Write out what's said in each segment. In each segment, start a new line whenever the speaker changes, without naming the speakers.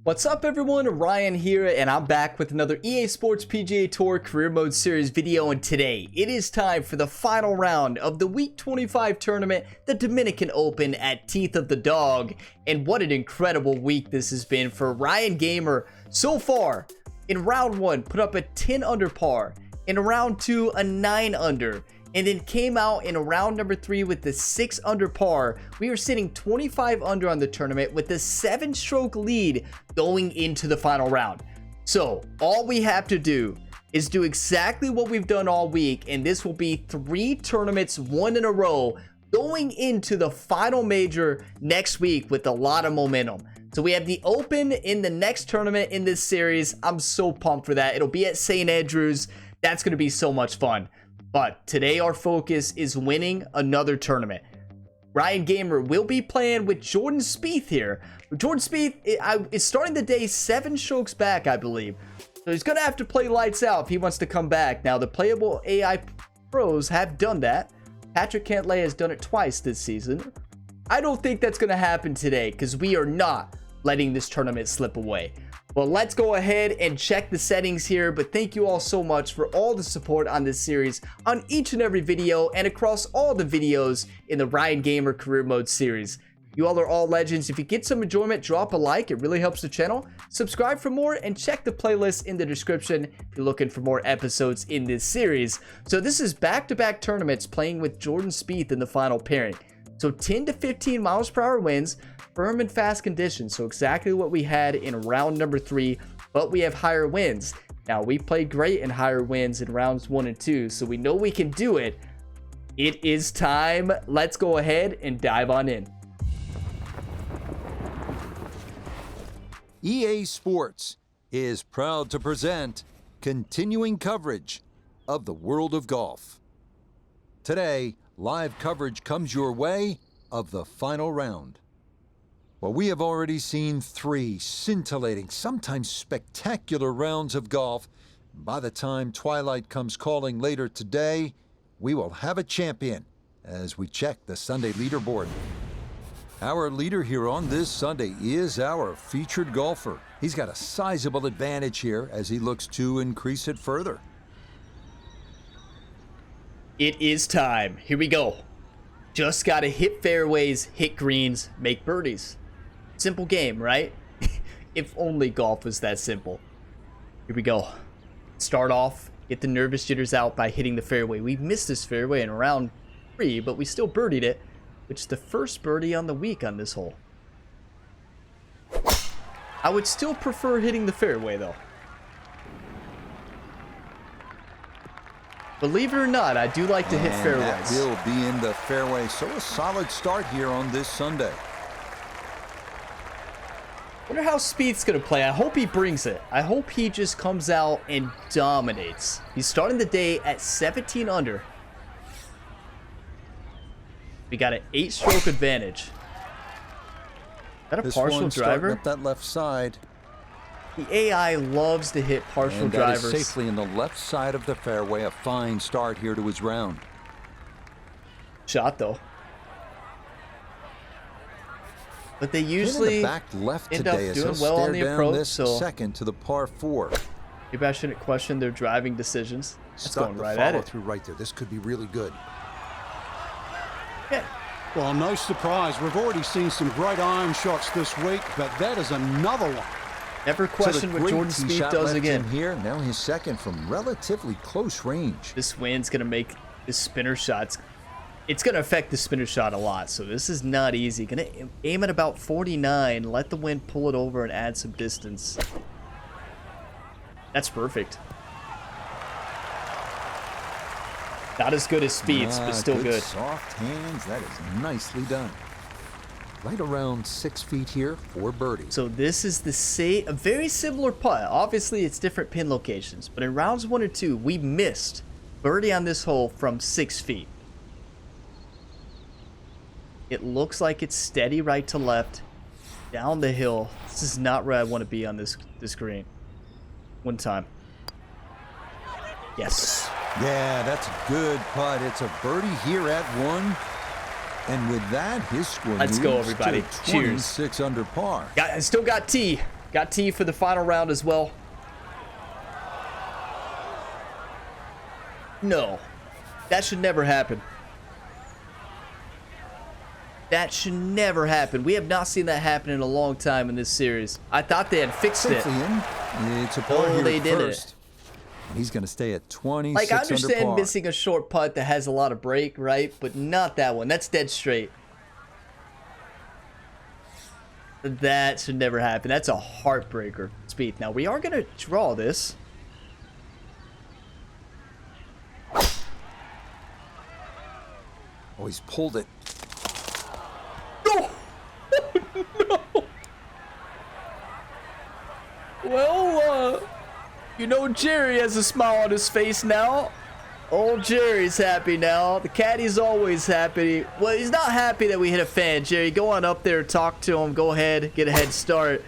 What's up everyone, Ryan here, and I'm back with another EA Sports PGA Tour Career Mode Series video, and today it is time for the final round of the Week 25 tournament, the Dominican Open at Teeth of the Dog. And what an incredible week this has been for Ryan Gamer so far. In round 1, put up a 10 under par, in round 2 a 9 under, and then came out in round number 3 with the 6 under par. We are sitting 25 under on the tournament with a 7-stroke lead going into the final round. So all we have to do is do exactly what we've done all week, and this will be 3 tournaments, 1 in a row, going into the final major next week with a lot of momentum. So we have the Open in the next tournament in this series. I'm so pumped for that. It'll be at St. Andrews. That's going to be so much fun. But today our focus is winning another tournament. Ryan Gamer will be playing with Jordan Spieth here. Jordan Spieth is starting the day 7 strokes back, I believe. So he's going to have to play lights out if he wants to come back. Now, the playable AI pros have done that. Patrick Cantlay has done it twice this season. I don't think that's going to happen today because we are not letting this tournament slip away. Well, let's go ahead and check the settings here, but thank you all so much for all the support on this series, on each and every video, and across all the videos in the Ryan Gamer Career Mode series. You all are all legends. If you get some enjoyment, drop a like. It really helps the channel. Subscribe for more, and check the playlist in the description if you're looking for more episodes in this series. So this is back-to-back tournaments playing with Jordan Spieth in the final pairing. So 10 to 15 miles per hour winds, firm and fast conditions. So exactly what we had in round number 3, but we have higher winds. Now, we played great in higher winds in rounds 1 and 2, so we know we can do it. It is time. Let's go ahead and dive on in.
EA Sports is proud to present continuing coverage of the world of golf. Today, live coverage comes your way of the final round. Well, we have already seen 3 scintillating, sometimes spectacular rounds of golf. By the time twilight comes calling later today, we will have a champion as we check the Sunday leaderboard. Our leader here on this Sunday is our featured golfer. He's got a sizable advantage here as he looks to increase it further.
It is time. Here we go. Just got to hit fairways, hit greens, make birdies. Simple game, right? If only golf was that simple. Here we go. Start off, get the nervous jitters out by hitting the fairway. We missed this fairway in round 3, but we still birdied it, which is the first birdie on the week on this hole. I would still prefer hitting the fairway, though. Believe it or not, I do like to hit fairways.
That will be in the fairway, so a solid start here on this Sunday.
Wonder how Spieth's gonna play. I hope he brings it. I hope he just comes out and dominates. He's starting the day at 17 under. We got an 8-stroke advantage. Is that a partial driver?
Up that left side.
The AI loves to hit partial drivers.
That is safely in the left side of the fairway. A fine start here to his round.
Shot though. But they usually
in the back left
end
today
up
as
doing well on the approach.
This
so
second to the par 4.
maybe I shouldn't question their driving decisions. It's
Start
going right at it.
Through right there. This could be really good.
Yeah.
Well, no surprise. We've already seen some great iron shots this week, but that is another one.
Never question what Jordan Spieth does again.
Here, now his second from relatively close range.
This wind's gonna make the spinner shots. It's gonna affect the spinner shot a lot, so this is not easy. Gonna aim at about 49, let the wind pull it over and add some distance. That's perfect. Not as good as Spieth's, but still good.
Soft hands, that is nicely done. Right around 6 feet here for birdie.
So this is a very similar putt. Obviously, it's different pin locations, but in rounds 1 and 2, we missed birdie on this hole from 6 feet. It looks like it's steady right to left, down the hill. This is not where I want to be on this green. One time. Yes.
Yeah, that's a good putt. It's a birdie here at 1. And with that, his score
Let's go, everybody.
to
Cheers.
26 under par.
I still got T. Got tee for the final round as well. No. That should never happen. That should never happen. We have not seen that happen in a long time in this series. I thought they had fixed it.
It's a par here
they
at
did
first. He's going to stay at 26
Like, I
under
understand
par.
missing a short putt that has a lot of break, right? But not that one. That's dead straight. That should never happen. That's a heartbreaker. Speed. Now, we are going to draw this.
Oh, he's pulled it.
No! No! Well, you know Jerry has a smile on his face now. Old Jerry's happy now. The caddy's always happy. Well, he's not happy that we hit a fan. Jerry, go on up there, talk to him. Go ahead, get a head start.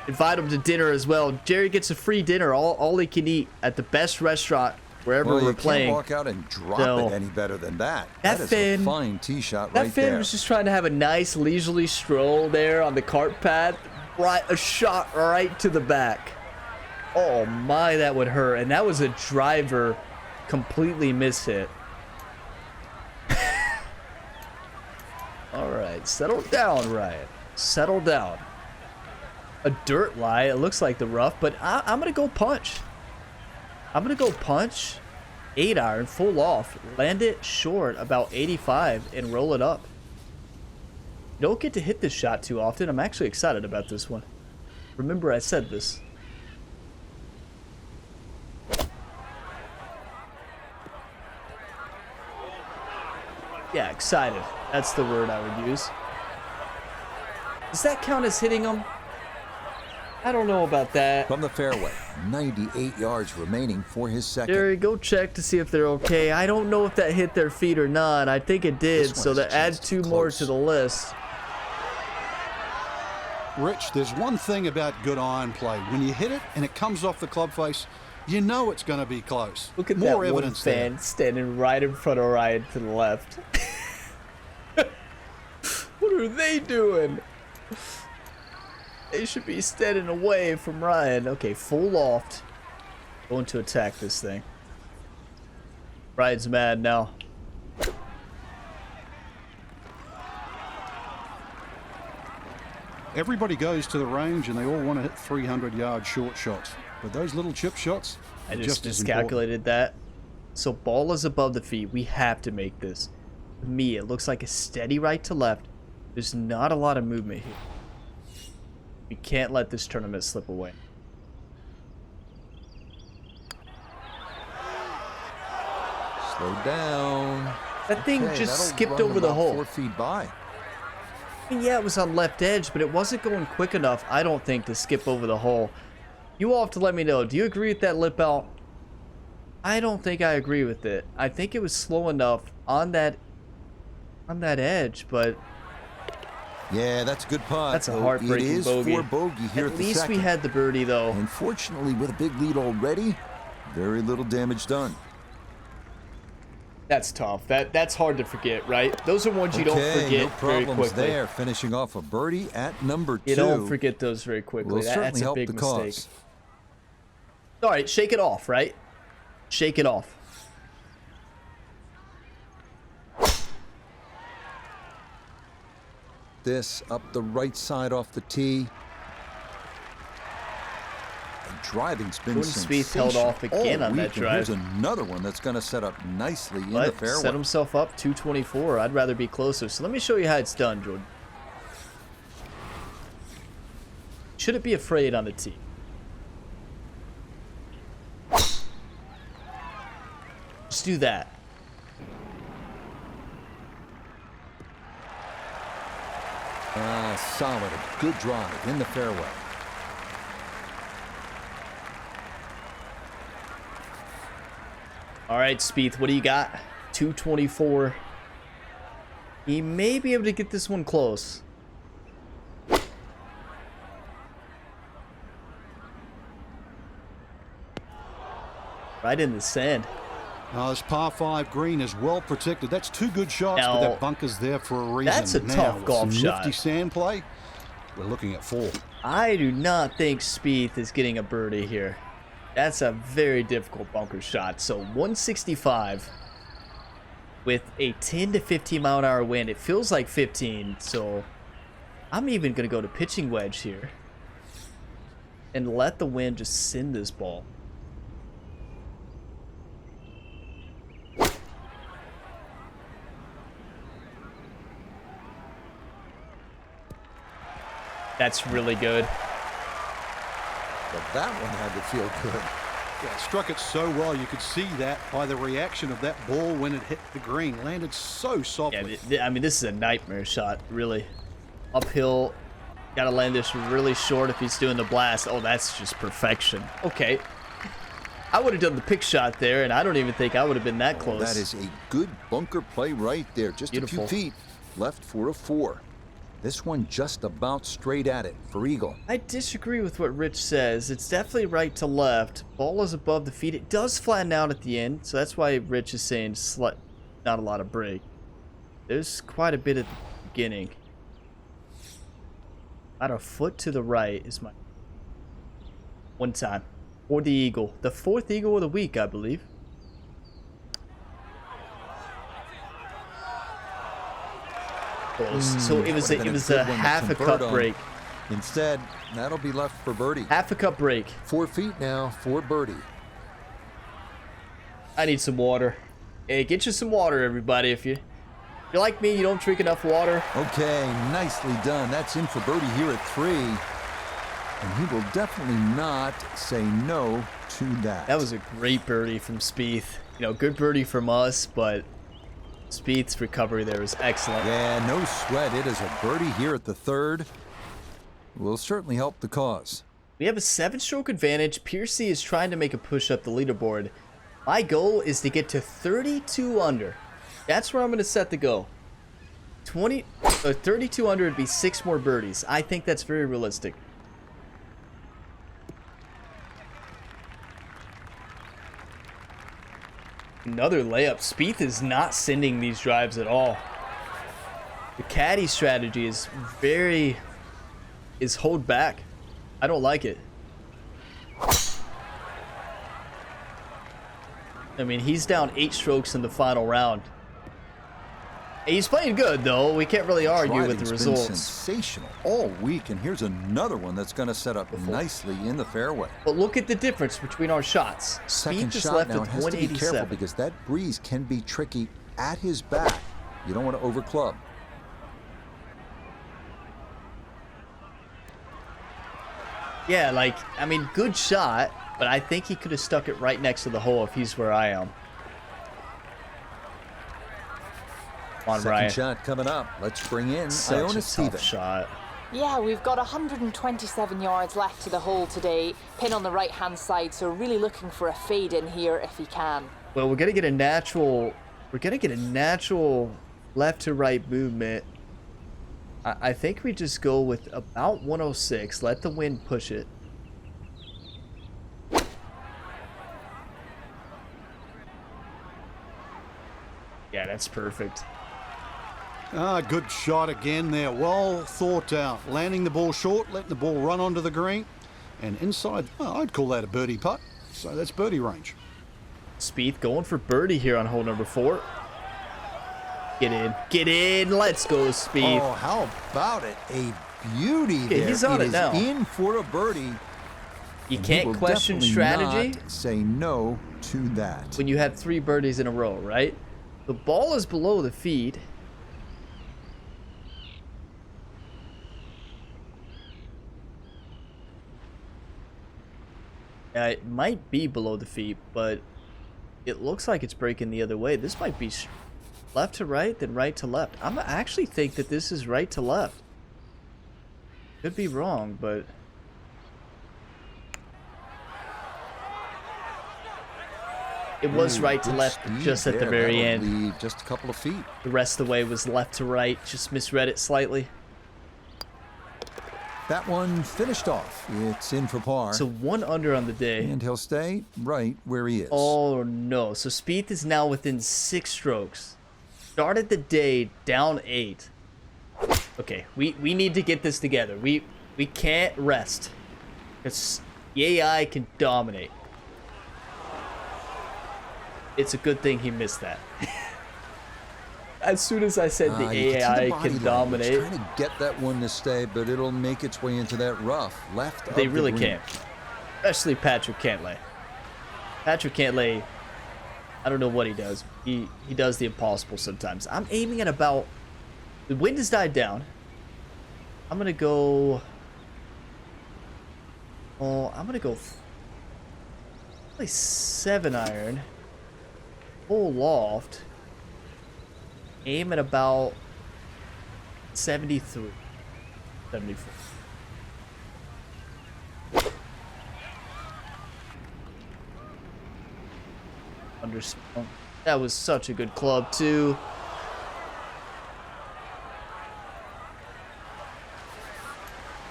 Invite him to dinner as well. Jerry gets a free dinner, all he can eat at the best restaurant wherever we're playing.
Can't walk out and drop it any better than that. That is a fine tee shot right there.
That fan was just trying to have a nice leisurely stroll there on the cart path. Right, a shot right to the back. Oh my, that would hurt. And that was a driver completely mishit. All right, settle down, Ryan. Settle down. A dirt lie. It looks like the rough, but I'm gonna go punch. I'm gonna go punch. 8-iron, full off, land it short about 85 and roll it up. You don't get to hit this shot too often. I'm actually excited about this one. Remember I said this. Yeah, excited. That's the word I would use. Does that count as hitting them? I don't know about that.
From the fairway, 98 yards remaining for his second.
Jerry, go check to see if they're okay. I don't know if that hit their feet or not. I think it did, so that adds 2 more to the list.
Rich, there's one thing about good iron play. When you hit it and it comes off the club face, you know it's going to be close.
Look at
more
that one
evidence
fan
there.
standing right in front of Ryan to the left. What are they doing? They should be standing away from Ryan. Okay, full loft. Going to attack this thing. Ryan's mad now.
Everybody goes to the range and they all want to hit 300-yard short shots. But those little chip shots
I
are
just
as
miscalculated that. So ball is above the feet. We have to make this. To me, it looks like a steady right to left. There's not a lot of movement here. We can't let this tournament slip away.
Slow down.
That thing
Okay,
just
that'll
skipped
run
over the
about
hole.
4 feet by.
I mean, yeah, it was on left edge, but it wasn't going quick enough, I don't think, to skip over the hole. You all have to let me know. Do you agree with that lip out? I don't think I agree with it. I think it was slow enough on that edge, but
Yeah, that's a good putt.
that's a
though
heartbreaking
It is
bogey.
for bogey here
At
at the
least
second.
we had the birdie, though.
Unfortunately, with a big lead already, very little damage done.
That's tough. That's hard to forget, right? Those are ones you don't forget
no
very
problems
quickly.
there. Finishing off a birdie at number 2.
You don't forget those very quickly.
Will
That's
certainly
a
help
big
the
mistake.
cause.
All right, shake it off, right? Shake it off.
This up the right side off the tee. And driving's been
Jordan Spieth held
sensational
off again
all
on that
week, and
drive.
Here's another one that's going to set up nicely in the
But
fairway.
set himself up 224. I'd rather be closer. So let me show you how it's done, Jordan. Shouldn't be afraid on the tee. Just do that.
Solid, a good drive in the fairway.
All right, Spieth, what do you got? 224. He may be able to get this one close. Right in the sand.
This par 5 green is well protected. That's 2 good shots,
Now,
but that bunker's there for a reason.
that's a
now,
tough
with
golf
some
shot.
nifty sand play, we're looking at 4.
I do not think Spieth is getting a birdie here. That's a very difficult bunker shot. So 165 with a 10 to 15 mile an hour wind. It feels like 15, so I'm even going to go to pitching wedge here and let the wind just send this ball. That's really good.
But that one had to feel good.
Yeah, struck it so well. You could see that by the reaction of that ball when it hit the green. Landed so softly.
Yeah, I mean, this is a nightmare shot, really. Uphill. Got to land this really short if he's doing the blast. Oh, that's just perfection. Okay. I would have done the pick shot there, and I don't even think I would have been that close.
That is a good bunker play right there. Just
Beautiful.
a few feet left for a 4. This one just about straight at it for eagle.
I disagree with what Rich says. It's definitely right to left. Ball is above the feet. It does flatten out at the end, so that's why Rich is saying not a lot of break. There's quite a bit at the beginning. About a foot to the right is my... One time. For the eagle. The 4th eagle of the week, I believe. So it was a half a cup break.
Instead, that'll be left for birdie.
Half a cup break.
4 feet now for birdie.
I need some water. Hey, get you some water, everybody. If you're like me, you don't drink enough water.
Okay, nicely done. That's in for birdie here at 3. And he will definitely not say no to that.
That was a great birdie from Spieth. You know, good birdie from us, but Spieth's recovery there was excellent.
Yeah, no sweat. It is a birdie here at the 3rd. Will certainly help the cause.
We have a 7-stroke advantage. Piercy is trying to make a push up the leaderboard. My goal is to get to 32 under. That's where I'm going to set the goal. 32 under would be 6 more birdies. I think that's very realistic. Another layup. Spieth is not sending these drives at all. The caddy strategy is hold back. I don't like it. I mean, he's down 8 strokes in the final round. He's playing good, though. We can't really argue with the results.
Been sensational all week, and here's another one that's going to set up nicely in the fairway.
But look at the difference between our shots.
Second
Spieth is
shot
left
now,
with
it has to be careful
187.
because that breeze can be tricky at his back. You don't want to overclub.
Yeah, like, I mean, good shot, but I think he could have stuck it right next to the hole if he's where I am. Come on,
Second
Ryan.
shot coming up. Let's bring in
Such
Iona
a tough
Stevens.
shot.
Yeah, we've got 127 yards left to the hole today. Pin on the right-hand side, so really looking for a fade in here if he can.
Well, we're gonna get a natural left to right movement. I think we just go with about 106. Let the wind push it. Yeah, that's perfect.
Good shot again there. Well thought out. Landing the ball short, letting the ball run onto the green. And inside, I'd call that a birdie putt. So that's birdie range.
Spieth going for birdie here on hole number 4. Get in. Get in. Let's go, Spieth.
Oh, how about it? A beauty there.
He's on it now.
In for a birdie.
You
And
can't
he will
question
definitely
strategy
not say no to that.
when you have 3 birdies in a row, right? The ball is below the feet. Yeah, it might be below the feet, but it looks like it's breaking the other way. This might be left to right, then right to left. I actually think that this is right to left. Could be wrong, but... It was right to left just at the very end.
Leave just a couple of feet.
The rest of the way was left to right. Just misread it slightly.
That one finished off. It's in for par.
So 1 under on the day.
And he'll stay right where he is.
Oh no. So Spieth is now within 6 strokes. Started the day down 8. Okay, we need to get this together. We can't rest. Because the AI can dominate. It's a good thing he missed that. As soon as I said the AI can dominate.
Trying to get that one to stay, but it'll make its way into that rough left.
They really can't. Especially Patrick Cantlay. Patrick Cantlay, I don't know what he does. He does the impossible sometimes. I'm aiming at about... The wind has died down. I'm going to go... Oh, I'm going to go... Probably 7-iron. Full loft. Aim at about 73. 74. Underswung. That was such a good club, too.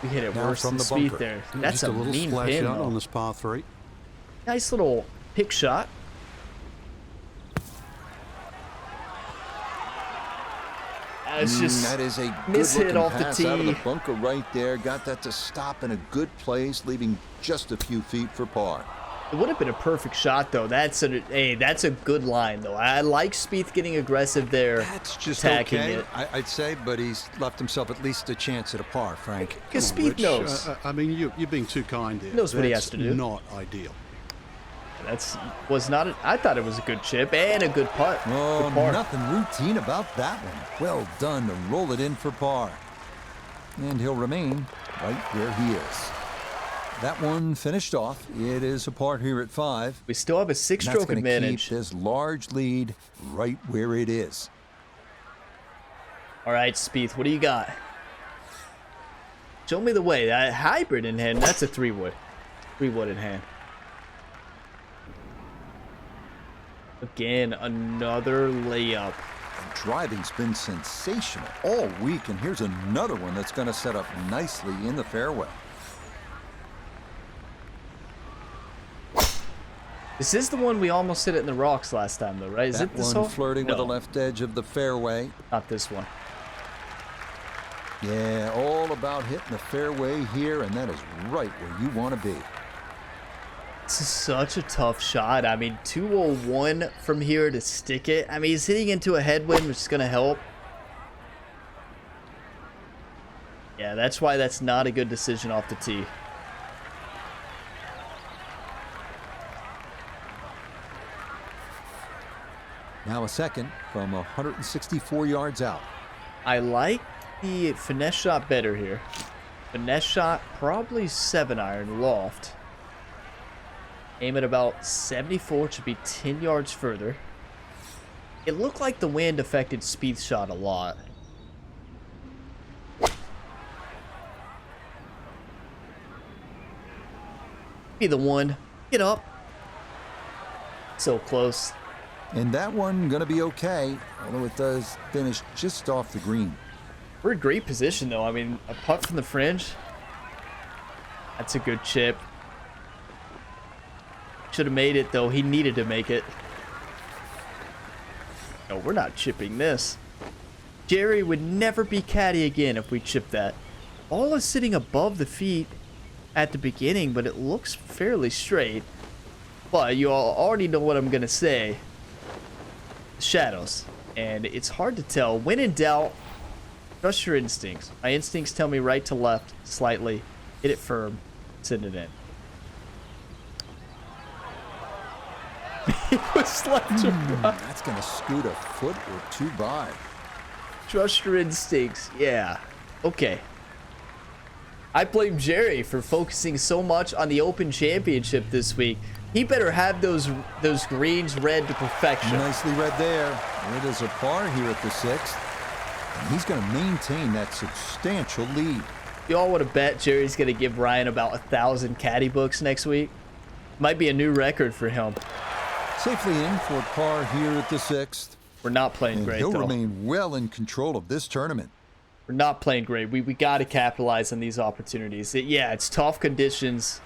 We hit it
Now
worse
from
than
the
speed
bunker.
there. That's
Just a little
mean
splash
pin,
out
though.
on this par 3.
Nice little pick shot. It's just
that is a
miss hit
good-looking
off the
pass out of the
tee.
bunker right there. Got that to stop in a good place, leaving just a few feet for par.
It would have been a perfect shot, though. That's a good line, though. I like Spieth getting aggressive there.
That's just
attacking
okay,
it.
I'd say, but he's left himself at least a chance at a par, Frank.
Because
Come on,
Spieth
Rich.
knows.
I mean, you're being too kind here.
Knows what he
That's
has to do.
Not ideal.
Was not. I thought it was a good chip and a good putt.
Oh,
Good par.
nothing routine about that one. Well done to roll it in for par. And he'll remain right where he is. That one finished off. It is a par here at 5.
We still have a
And that's
6-stroke
going to
advantage.
keep this large lead right where it is.
All right, Spieth, what do you got? Show me the way. That hybrid in hand. That's a 3-wood. 3-wood in hand. Again, another layup.
Driving's been sensational all week, and here's another one that's going to set up nicely in the fairway.
This is the one we almost hit it in the rocks last time, though, right? Is
That
it this
one
hole?
flirting with
No,
the left edge of the fairway.
not this one.
Yeah, all about hitting the fairway here, and that is right where you want to be.
This is such a tough shot. I mean, 201 from here to stick it. I mean, he's hitting into a headwind, which is going to help. Yeah, that's why that's not a good decision off the tee.
Now a second from 164 yards out.
I like the finesse shot better here. Finesse shot, probably 7-iron loft. Aim at about 74, should be 10 yards further. It looked like the wind affected Spieth's shot a lot. Be the one. Get up. So close.
And that one going to be okay, although it does finish just off the green.
We're in great position, though. I mean, a putt from the fringe. That's a good chip. Should have made it, though. He needed to make it. No, we're not chipping this. Jerry would never be caddy again if we chip that. Ball is sitting above the feet at the beginning, but it looks fairly straight. But you all already know what I'm going to say. Shadows. And it's hard to tell. When in doubt, trust your instincts. My instincts tell me right to left, slightly. Hit it firm. Send it in. It was left to right.
That's going to scoot a foot or two by.
Trust your instincts. Yeah. Okay. I blame Jerry for focusing so much on the Open Championship this week. He better have those greens read to perfection.
Nicely read there. It is a par here at the 6th. And he's going to maintain that substantial lead.
Y'all want to bet Jerry's going to give Ryan about 1,000 caddy books next week? Might be a new record for him.
Safely in for par here at the 6th.
We're not playing
And
great,
he'll
though.
remain well in control of this tournament.
We're not playing great. We got to capitalize on these opportunities. It's tough conditions.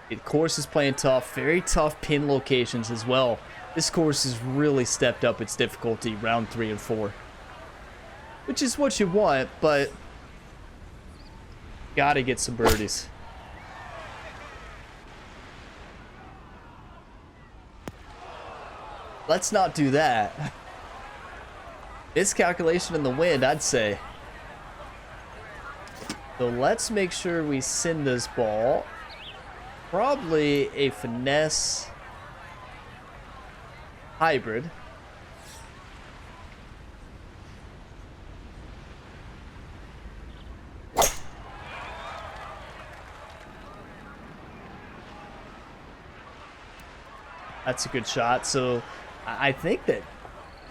The course is playing tough. Very tough pin locations as well. This course has really stepped up its difficulty round 3 and 4. Which is what you want, but Gotta get some birdies. Let's not do that. Miscalculation in the wind, I'd say. So let's make sure we send this ball. Probably a finesse hybrid. That's a good shot. So I think that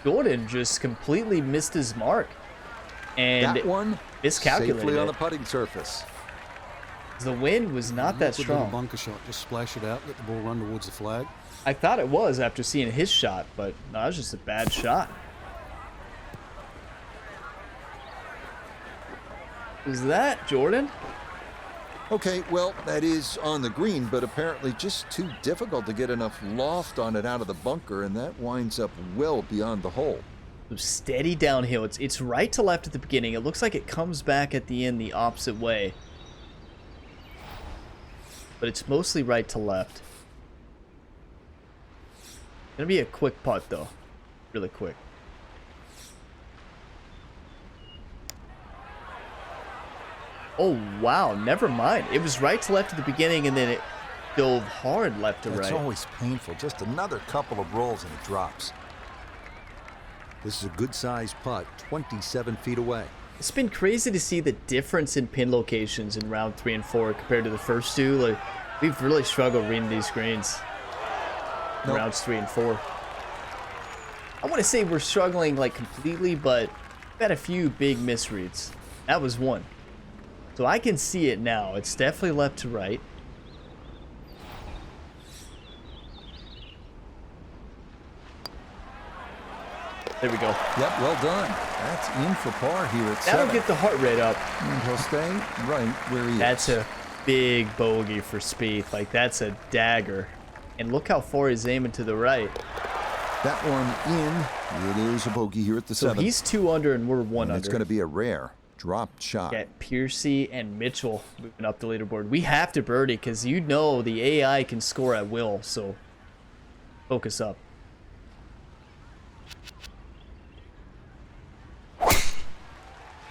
Jordan just completely missed his mark and
That one
miscalculated
safely on
it.
the putting surface.
The wind was not that
Good little
strong.
bunker shot. Just splash it out. Let the ball run towards the flag.
I thought it was after seeing his shot, but no, it was just a bad shot. Is that Jordan?
Okay, well, that is on the green, but apparently just too difficult to get enough loft on it out of the bunker, and that winds up well beyond the hole.
Steady downhill. It's right to left at the beginning. It looks like it comes back at the end the opposite way. But it's mostly right to left. Gonna be a quick putt though. Really quick. Oh wow, never mind. It was right to left at the beginning and then it dove hard left to
It's
right.
always painful. Just another couple of rolls and it drops. This is a good-sized putt, 27 feet away.
It's been crazy to see the difference in pin locations in round 3 and 4 compared to the first two. Like, we've really struggled reading these greens in
Nope.
rounds 3 and 4. I want to say we're struggling like completely, but we've had a few big misreads. That was one. So I can see it now. It's definitely left to right. There we go.
Yep, well done. That's in for par here at
That'll
7.
get the heart rate up.
And he'll stay right where he
That's
is.
a big bogey for Spieth. Like, that's a dagger. And look how far he's aiming to the right.
That one in. It is a bogey here at the
So
7.
he's 2 under and we're 1
and
under.
it's going to be a rare dropped shot.
Got Piercy and Mitchell moving up the leaderboard. We have to birdie because you know the AI can score at will. So focus up.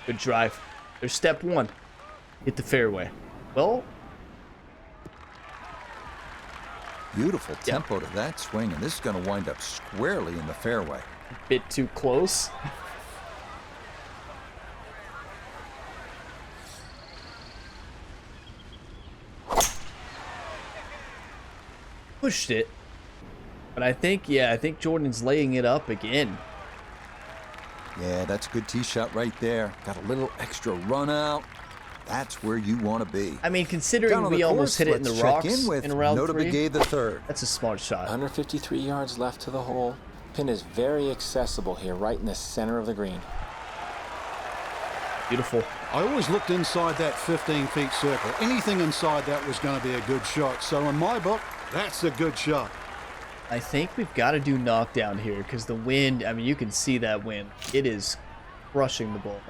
Good drive. There's step 1. Hit the fairway. Well,
Beautiful tempo to that swing, and this is going to wind up squarely in the fairway.
a bit too close. Pushed it. But I think, yeah, I think Jordan's laying it up again.
Yeah, that's a good tee shot right there. Got a little extra run out. That's where you want to be.
I mean,
Down
considering
on
we
the
almost
course,
hit it in
let's
the
check
rocks
in with
in round 3,
Notabiligay the third.
that's a smart shot.
153 yards left to the hole. Pin is very accessible here, right in the center of the green.
Beautiful.
I always looked inside that 15-feet circle. Anything inside that was going to be a good shot. So in my book, that's a good shot.
I think we've got to do knockdown here because the wind, I mean, you can see that wind. It is crushing the ball.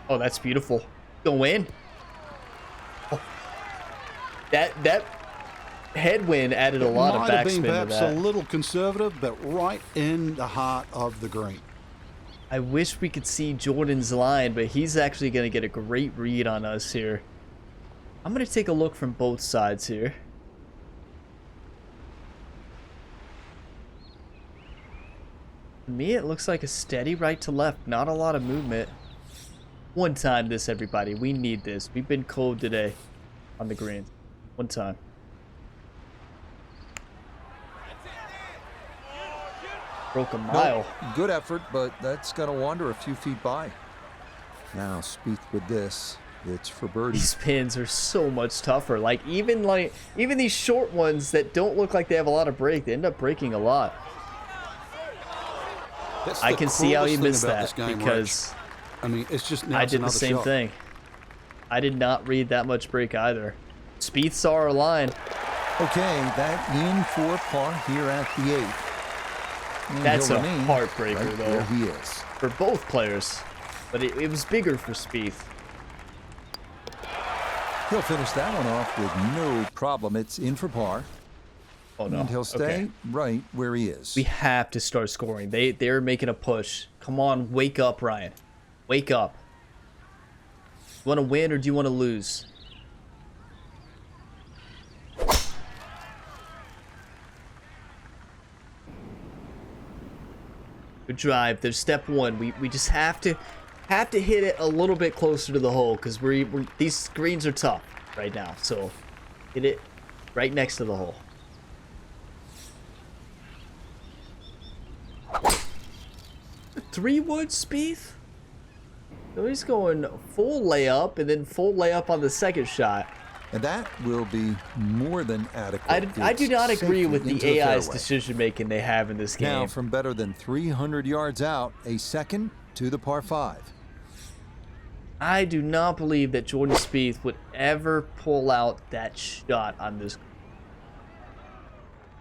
Oh, that's beautiful. Go in. Oh. That headwind added a lot of
Might have
backspin
been
to
perhaps
that.
a little conservative, but right in the heart of the green.
I wish we could see Jordan's line, but he's actually going to get a great read on us here. I'm going to take a look from both sides here. To me, it looks like a steady right to left. Not a lot of movement. One time this, everybody. We need this. We've been cold today on the greens. One time. Broke a mile.
No, good effort, but that's going to wander a few feet by. Now, Spieth with this. It's for birdie.
These pins are so much tougher. Even these short ones that don't look like they have a lot of break, they end up breaking a lot.
That's
I
the
can see how he
cruelest thing
missed
about
that
this game,
because
Rich. I mean, it's just now
I
it's
did the
another
same
shot.
thing. I did not read that much break either. Spieth saw our line.
Okay, that in for par here at the 8th. And
That's
he'll
a
remain
heartbreaker,
right
though.
where he is.
For both players. But it was bigger for Spieth.
He'll finish that one off with no problem. It's in for par.
Oh, no.
And he'll stay
Okay.
right where he is.
We have to start scoring. They're making a push. Come on, wake up, Ryan. Wake up. You want to win or do you want to lose? Good drive. There's step one. We just have to hit it a little bit closer to the hole because these screens are tough right now. So hit it right next to the hole. Three-wood Spieth? So he's going full layup and then full layup on the second shot.
And that will be more than adequate.
I do not agree
Safely
with the
into
AI's
fairway.
decision-making they have in this game.
Now, from better than 300 yards out, a second to the par 5.
I do not believe that Jordan Spieth would ever pull out that shot on this.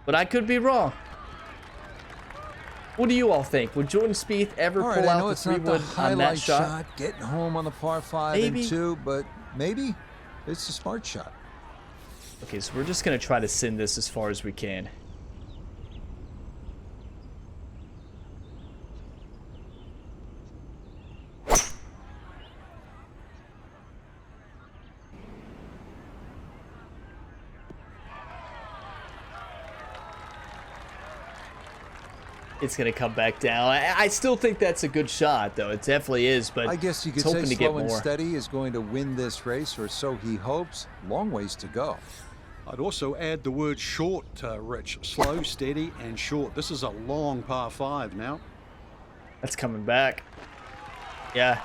But I could be wrong. What do you all think? Would Jordan Spieth ever
All right,
pull
I
out
know
the
it's not the
three-wood on that
highlight
shot?
shot, getting home on the par 5
Maybe.
and 2, but maybe it's a smart shot.
Okay, so we're just going to try to send this as far as we can. It's going to come back down. I still think that's a good shot, though. It definitely is, but
I guess you could
it's
say
hoping to get
slow and
more.
steady is going to win this race, or so he hopes. Long ways to go.
I'd also add the word short, Rich. Slow, steady, and short. This is a long par 5 now.
That's coming back. Yeah.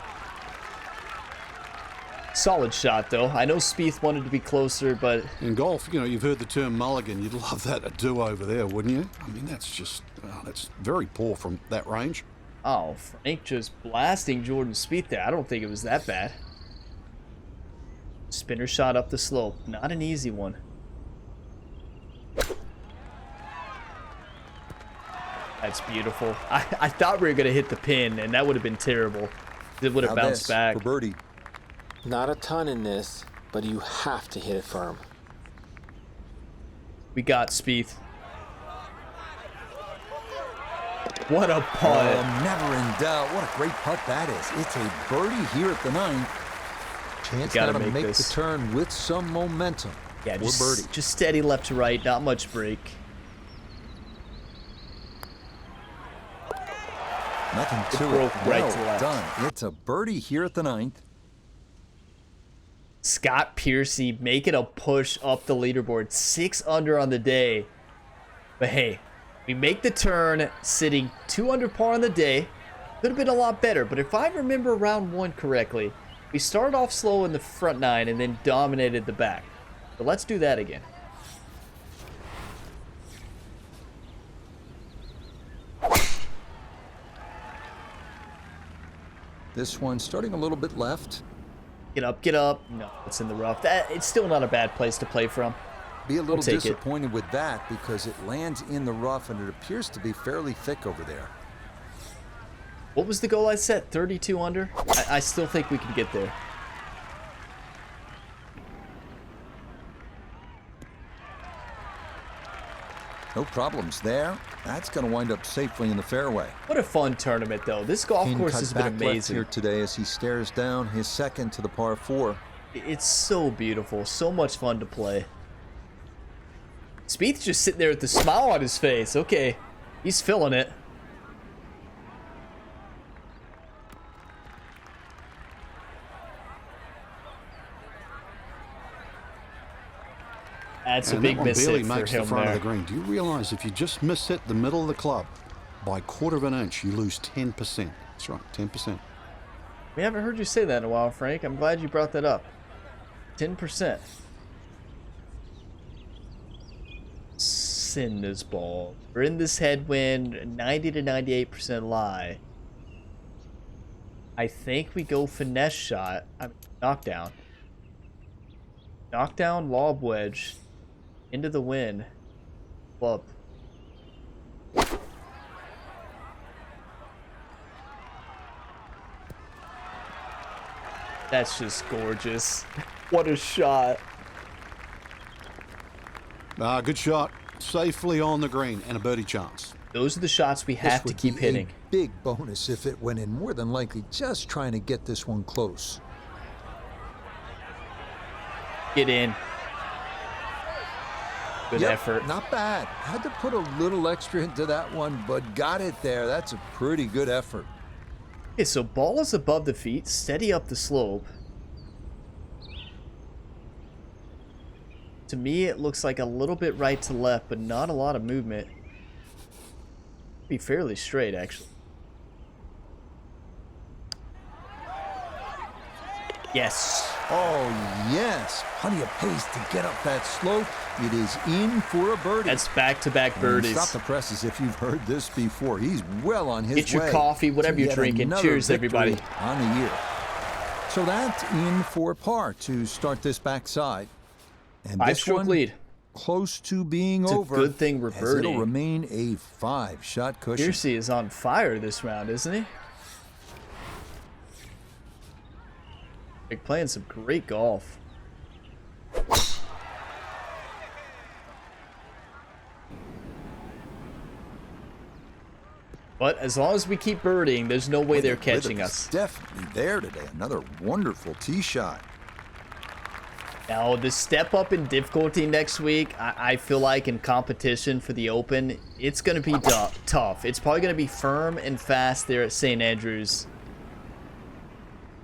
Solid shot, though. I know Spieth wanted to be closer, but
In golf, you know, you've heard the term mulligan. You'd love that to do over there, wouldn't you? I mean, that's just, that's very poor from that range.
oh, Frank just blasting Jordan Spieth there. I don't think it was that bad. Spinner shot up the slope. Not an easy one. That's beautiful. I thought we were going to hit the pin, and that would have been terrible. It would have
Now
bounced
this
back.
for birdie.
Not a ton in this, but you have to hit it firm.
We got Spieth. What a putt.
Never in doubt. What a great putt that is. It's a birdie here at the 9th. Chance
gotta
now to
make
make
this.
the turn with some momentum.
Yeah,
for birdie.
just steady left to right. Not much break.
Nothing to it.
broke right
Well
to left.
done. It's a birdie here at the 9th.
Scott Piercy making a push up the leaderboard. 6 under on the day. But hey, we make the turn sitting 2 under par on the day. Could have been a lot better, but if I remember round 1 correctly, we started off slow in the front 9 and then dominated the back. So let's do that again.
This one starting a little bit left.
Get up, get up. No, it's in the rough. It's still not a bad place to play from.
Be a little
take it.
disappointed with that because it lands in the rough and it appears to be fairly thick over there.
What was the goal I set? 32 under? I still think we can get there.
No problems there. That's going to wind up safely in the fairway.
What a fun tournament, though. This golf
King
course
cut
has been
back left
amazing.
here today as he stares down his second to the par 4.
It's so beautiful. So much fun to play. Spieth's just sitting there with the smile on his face. Okay, he's feeling it. That's a
And
big
that one
miss
barely
hit for
makes the
him
front
there.
of the green. Do you realise if you just miss hit the middle of the club by a quarter of an inch, you lose 10%. That's right, 10%.
We haven't heard you say that in a while, Frank. I'm glad you brought that up. 10%. Send this ball. We're in this headwind, 90 to 98% lie. I think we go finesse shot. I mean, knockdown. Knockdown, lob wedge. Into the wind. Club. That's just gorgeous. What a shot.
Good shot. Safely on the green and a birdie chance.
Those are the shots we have to keep hitting.
A big bonus if it went in, more than likely just trying to get this one close.
Get in. Good effort.
Not bad. Had to put a little extra into that one, but got it there. That's a pretty good effort.
Okay, so ball is above the feet, steady up the slope. To me, it looks like a little bit right to left, but not a lot of movement. Be fairly straight, actually. Yes.
Oh, yes. Plenty of pace to get up that slope. It is in for a birdie.
That's back-to-back birdies.
Stop the presses if you've heard this before. He's well on his way.
Get your coffee, whatever you're drinking. Cheers, everybody.
On the year. So that's in for par to start this backside. And this one,
lead.
Close to being
It's
over.
a good thing we're
as
birdieing.
it'll remain a 5-shot cushion.
Piercy is on fire this round, isn't he? They're playing some great golf. But as long as we keep birdieing, there's no way they're catching us.
Definitely there today. Another wonderful tee shot.
Now, the step up in difficulty next week, I feel like in competition for the Open, it's going to be tough. It's probably going to be firm and fast there at St. Andrews.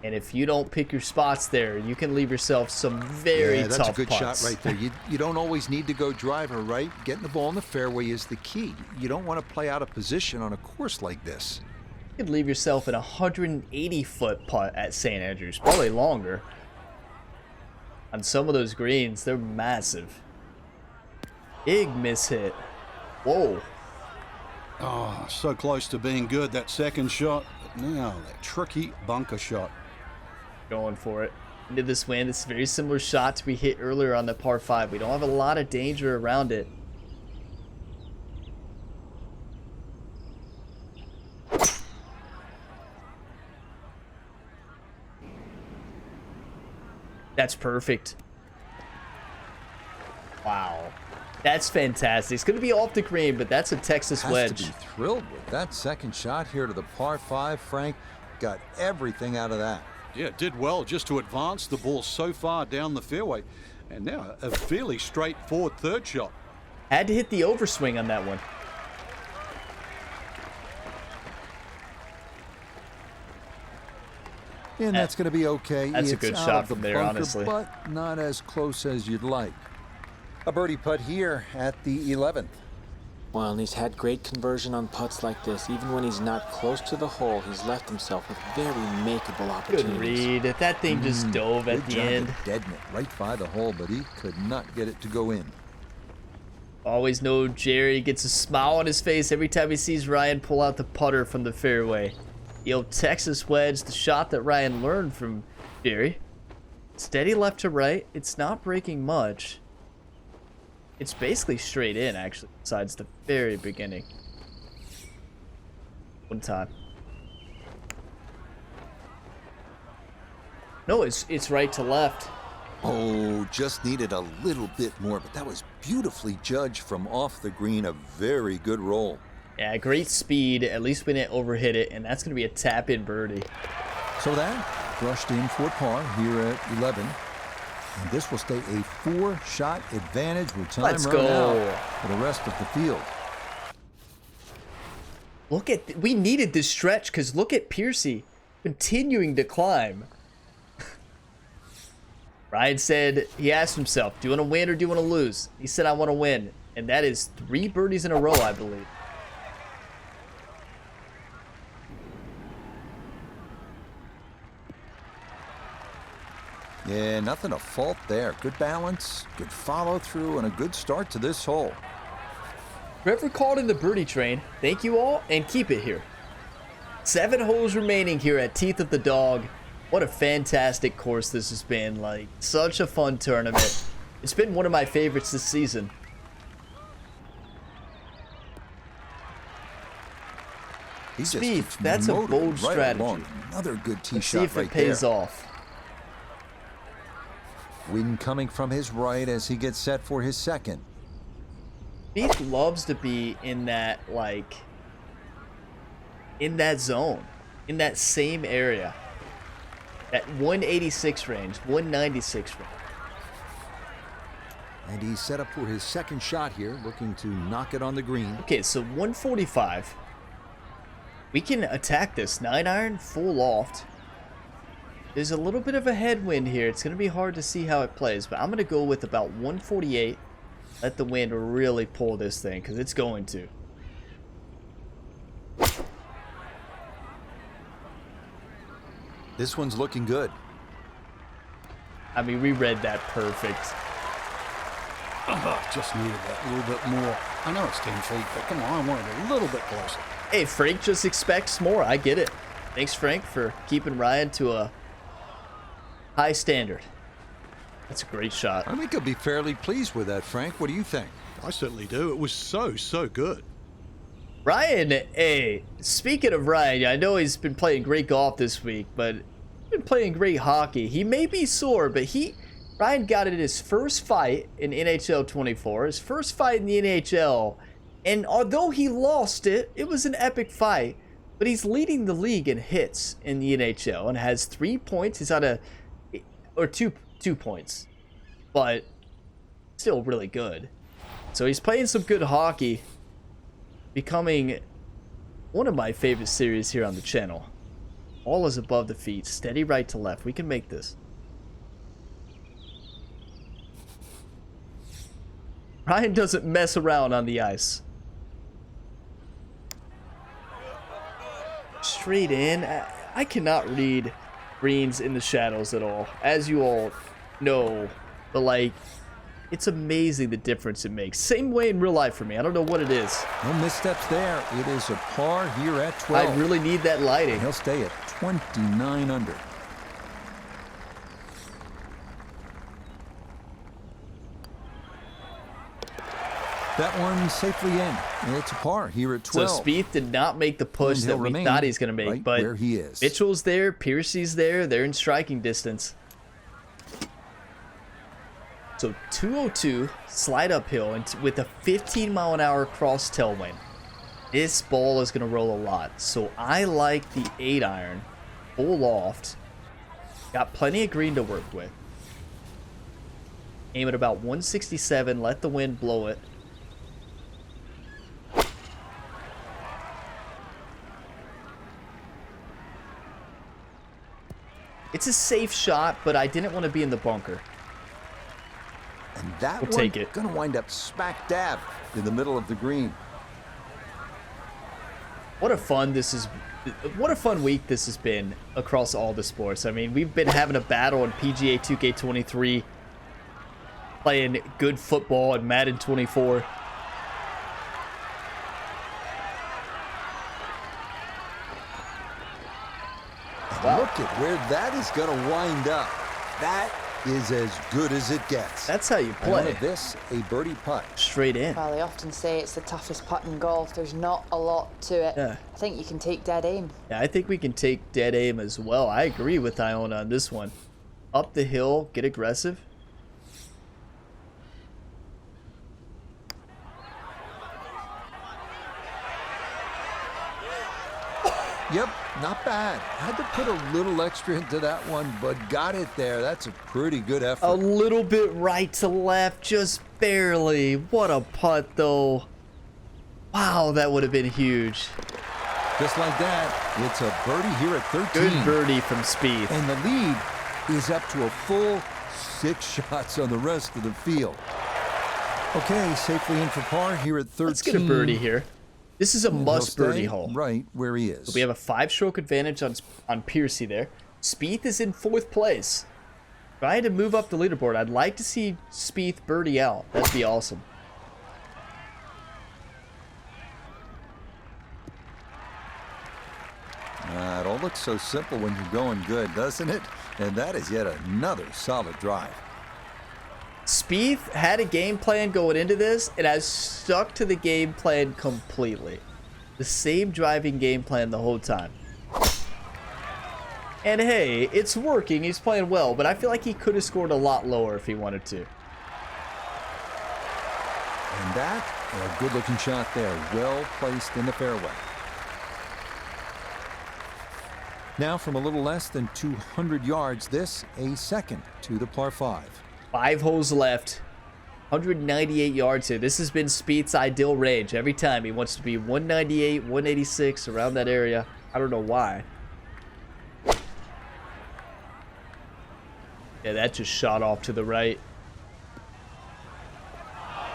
And if you don't pick your spots there, you can leave yourself some very tough putts.
That's a good shot right there. You don't always need to go driver, right? Getting the ball in the fairway is the key. You don't want to play out of position on a course like this.
You could leave yourself an 180-foot putt at St. Andrews, probably longer. On some of those greens, they're massive. Big miss hit. Whoa.
Oh, so close to being good, that second shot. But now, that tricky bunker shot.
Going for it. Into this wind. It's a very similar shot to we hit earlier on the par 5. We don't have a lot of danger around it. That's perfect. Wow. That's fantastic. It's going to be off the green, but that's a Texas wedge.
Has to be thrilled with that second shot here to the par 5. Frank got everything out of that.
Yeah, did well just to advance the ball so far down the fairway. And now a fairly straightforward third shot.
Had to hit the overswing on that one.
And that's going to be okay.
That's a
It's
good
out
shot
of the
from there,
bunker,
honestly.
But not as close as you'd like. A birdie putt here at the 11th.
Well, and he's had great conversion on putts like this. Even when he's not close to the hole, he's left himself with very makeable
Good
opportunities.
read. That thing just dove at
Good
the
job
end.
to deaden it right by the hole, but he could not get it to go in.
Always know Jerry gets a smile on his face every time he sees Ryan pull out the putter from the fairway. The old Texas wedge, the shot that Ryan learned from Jerry. Steady left to right. It's not breaking much. It's basically straight in, actually, besides the very beginning. One time. No, it's right to left.
Oh, just needed a little bit more, but that was beautifully judged from off the green. A very good roll.
Yeah, great speed. At least we didn't overhit it, and that's going to be a tap-in birdie.
So that brushed in for par here at 11. And this will stay a 4-shot advantage with time
Let's
run
go.
out for the rest of the field.
Look at, we needed this stretch because look at Piercy continuing to climb. Ryan said, he asked himself, do you want to win or do you want to lose? He said, I want to win. And that is 3 birdies in a row, I believe.
Yeah, nothing to fault there. Good balance, good follow through, and a good start to this hole.
Whoever called in the birdie train, thank you all, and keep it here. 7 holes remaining here at Teeth of the Dog. What a fantastic course this has been. Like, such a fun tournament. It's been one of my favorites this season.
He just
Spieth,
keeps
that's a
motoring
bold
right
strategy.
along. Another good tee
Let's see
shot
if it
right
pays
there.
off.
Wind coming from his right as he gets set for his second.
Spieth loves to be in that, in that zone, in that same area. That 186 range, 196 range.
And he's set up for his second shot here, looking to knock it on the green.
Okay, so 145. We can attack this 9-iron, full loft. There's a little bit of a headwind here. It's going to be hard to see how it plays, but I'm going to go with about 148. Let the wind really pull this thing, because it's going to.
This one's looking good.
I mean, we read that perfect.
Oh, just needed that a little bit more. I know it's 10 feet, but come on, I want it a little bit closer.
Hey, Frank just expects more. I get it. Thanks, Frank, for keeping Ryan to a high standard. That's a great shot.
I think he'll be fairly pleased with that, Frank. What do you think?
I certainly do. It was so good.
Ryan, hey, speaking of Ryan, I know he's been playing great golf this week, but he's been playing great hockey. He may be sore, but Ryan got in his first fight in NHL 24, his first fight in the NHL, and although he lost it, it was an epic fight, but he's leading the league in hits in the NHL and has 3 points. He's on two points, but still really good. So he's playing some good hockey, becoming one of my favorite series here on the channel. All is above the feet, steady right to left. We can make this. Ryan doesn't mess around on the ice. Straight in. I cannot read greens in the shadows at all, as you all know, but it's amazing the difference it makes. Same way in real life for me. I don't know what it is.
No missteps there. It is a par here at 12.
I really need that lighting.
And he'll stay at 29 under. That one safely in. It's a par here at 12.
So Spieth did not make the push that we thought he's going to make,
right
but
where he is.
Mitchell's there, Piercy's there, they're in striking distance. So 202, slide uphill, and with a 15-mile-an-hour cross tailwind. This ball is going to roll a lot. So I like the 8-iron, full loft. Got plenty of green to work with. Aim at about 167, let the wind blow it. It's a safe shot, but I didn't want to be in the bunker.
And that
We'll
one
take it.
going to wind up smack dab in the middle of the green.
What a fun week this has been across all the sports. I mean, we've been having a battle in PGA 2K23, playing good football in Madden 24. Wow.
Look at where that is going to wind up. That is as good as it gets.
That's how you
And out
play.
of this, a birdie putt.
Straight in.
Well, they often say it's the toughest putt in golf. There's not a lot to it.
Yeah.
I think you can take dead aim.
Yeah, I think we can take dead aim as well. I agree with Iona on this one. Up the hill, get aggressive.
Yep, not bad. Had to put a little extra into that one, but got it there. That's a pretty good effort.
A little bit right to left, just barely. What a putt, though. Wow, that would have been huge.
Just like that, it's a birdie here at 13.
Good birdie from Spieth.
And the lead is up to a full 6 shots on the rest of the field. Okay, safely in for par here at 13.
Let's get a birdie here. This is a
And
must
he'll stay
birdie hole.
right where he is.
We have a 5-stroke advantage on Piercy there. Spieth is in 4th place. Trying to move up the leaderboard. I'd like to see Spieth birdie out. That'd be awesome.
It all looks so simple when you're going good, doesn't it? And that is yet another solid drive.
Spieth had a game plan going into this, and has stuck to the game plan completely. The same driving game plan the whole time. And hey, it's working. He's playing well, but I feel like he could have scored a lot lower if he wanted to.
And that, a good-looking shot there. Well placed in the fairway. Now from a little less than 200 yards, this a second to the par 5.
5 holes left. 198 yards here. This has been Spieth's ideal range. Every time he wants to be 198, 186, around that area. I don't know why. Yeah, that just shot off to the right.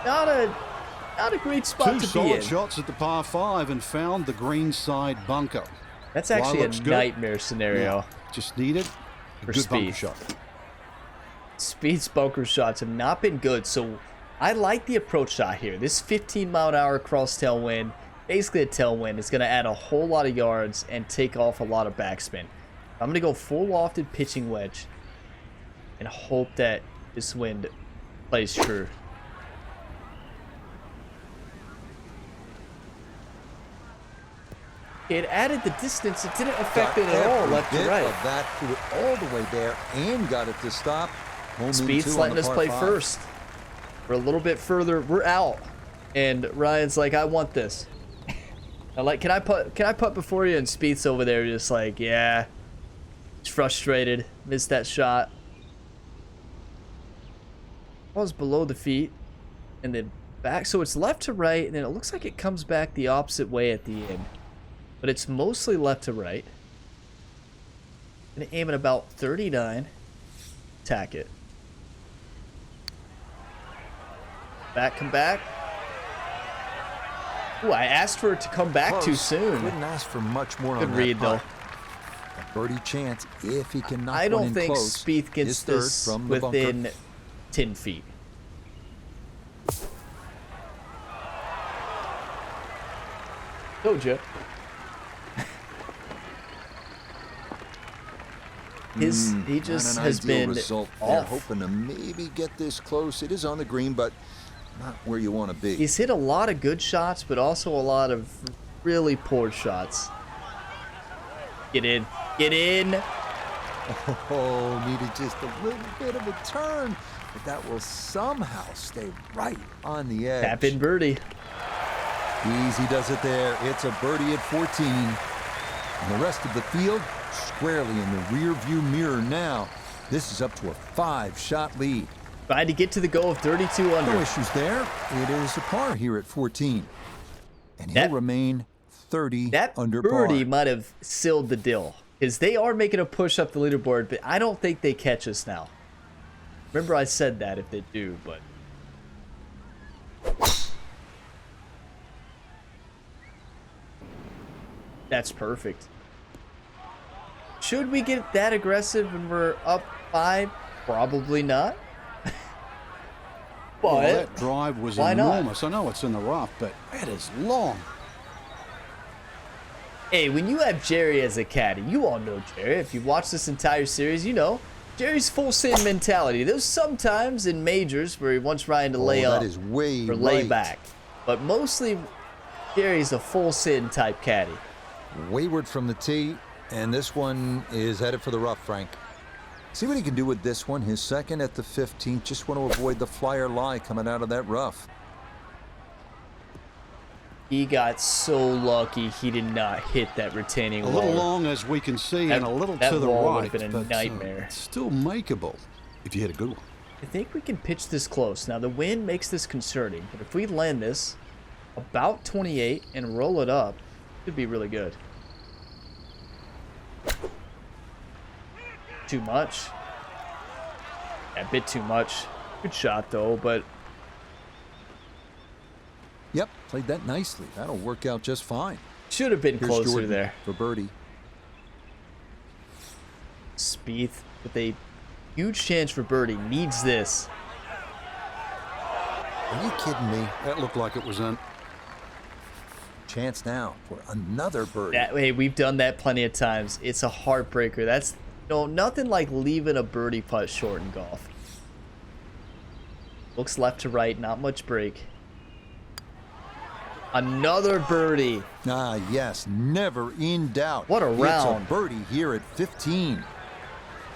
Not a great spot
Two
to be in.
solid shots at the par 5 and found the green side bunker.
That's actually a
good.
nightmare scenario.
Yeah, just needed a
For
good bunker
Spieth.
shot.
Spieth's bunker shots have not been good, so I like the approach shot here. This 15-mile-an-hour cross tailwind, basically a tailwind, is going to add a whole lot of yards and take off a lot of backspin. I'm going to go full lofted pitching wedge and hope that this wind plays true. It added the distance. It didn't affect it at all, left to right.
Of that threw it all the way there and got it to stop.
Spieth's letting us play first. We're a little bit further. We're out, and Ryan's like, "I want this." I'm like, "Can I putt before you?" And Spieth's over there, just like, "Yeah." He's frustrated. Missed that shot. Ball's below the feet, and then back. So it's left to right, and then it looks like it comes back the opposite way at the end. But it's mostly left to right. Gonna aim at about 39. Tack it. Back, come back. Ooh, I asked for it to come back too soon.
Couldn't ask for much more
Good
on
read,
that
though.
putt. A birdie chance if he can knock
I
one
don't
in
think
close.
Spieth gets
His third
this
from the bunker.
within 10 feet. Told you. He just
Not an
has
ideal
been
result there.
off.
Hoping to maybe get this close. It is on the green, but not where you want to be.
He's hit a lot of good shots, but also a lot of really poor shots. Get in. Get in.
Oh, needed just a little bit of a turn, but that will somehow stay right on the edge.
Tap in birdie.
Easy does it there. It's a birdie at 14. And the rest of the field squarely in the rear view mirror now. This is up to a 5-shot lead.
Trying to get to the goal of 32 under.
No issues there. It is a par here at 14. And he'll
That-
remain 30
That
under
birdie
par.
might have sealed the deal. Because they are making a push up the leaderboard, but I don't think they catch us now. Remember I said that if they do, but... That's perfect. Should we get that aggressive when we're up 5? Probably not. But
Well, that drive was
why not?
enormous. I know it's in the rough, but that is long.
hey, when you have Jerry as a caddy, you all know Jerry. If you've watched this entire series, you know Jerry's full send mentality. There's sometimes in majors where he wants Ryan to lay up
That is way
or lay
right.
back, but mostly Jerry's a full send type caddy.
Wayward from the tee, and this one is headed for the rough, Frank. See what he can do with this one. His second at the 15th. Just want to avoid the flyer lie coming out of that rough.
He got so lucky he did not hit that retaining
A
wall.
little long as we can see,
That-
and a little
that
to the
wall
right.
would've been a
but,
nightmare.
still makeable if you hit a good one.
I think we can pitch this close. Now the wind makes this concerning, but if we land this about 28 and roll it up, it could be really good. Too much. A bit too much. Good shot though, but
Yep, played that nicely. That'll work out just fine.
should have been
Here's
closer
Jordan
there.
for birdie.
Spieth with a huge chance for birdie. Needs this.
Are you kidding me?
That looked like it was in.
Chance now for another birdie.
That way, we've done that plenty of times. It's a heartbreaker. That's nothing like leaving a birdie putt short in golf. Looks left to right, not much break. Another birdie.
Ah, yes, never in doubt.
What a round.
It's a birdie here at 15.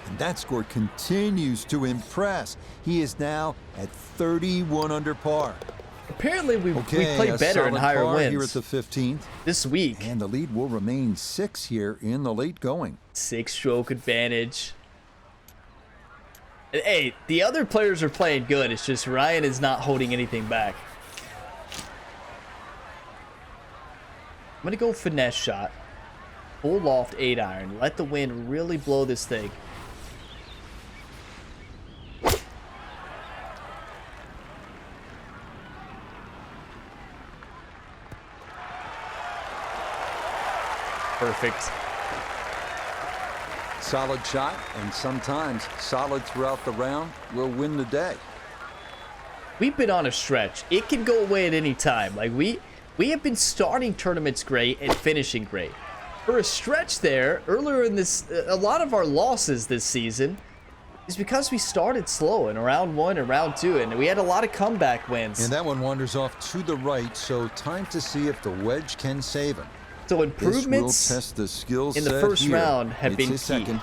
And that score continues to impress. He is now at 31 under par.
Apparently, we
Okay,
play
a
better in
solid
higher
par
wins
here at the 15th.
this week.
And the lead will remain 6 here in the late going.
6-stroke advantage. And, hey, the other players are playing good. It's just Ryan is not holding anything back. I'm going to go finesse shot. Full loft 8-iron. Let the wind really blow this thing. Perfect.
Solid shot, and sometimes solid throughout the round will win the day.
We've been on a stretch. It can go away at any time. Like we have been starting tournaments great and finishing great. For a stretch there, earlier in this, a lot of our losses this season is because we started slow in round 1 and round 2, and we had a lot of comeback wins.
And that one wanders off to the right, so time to see if the wedge can save him.
So improvements
This will test the skill
in the
set
first
here.
round have
It's
been
his
key.
second.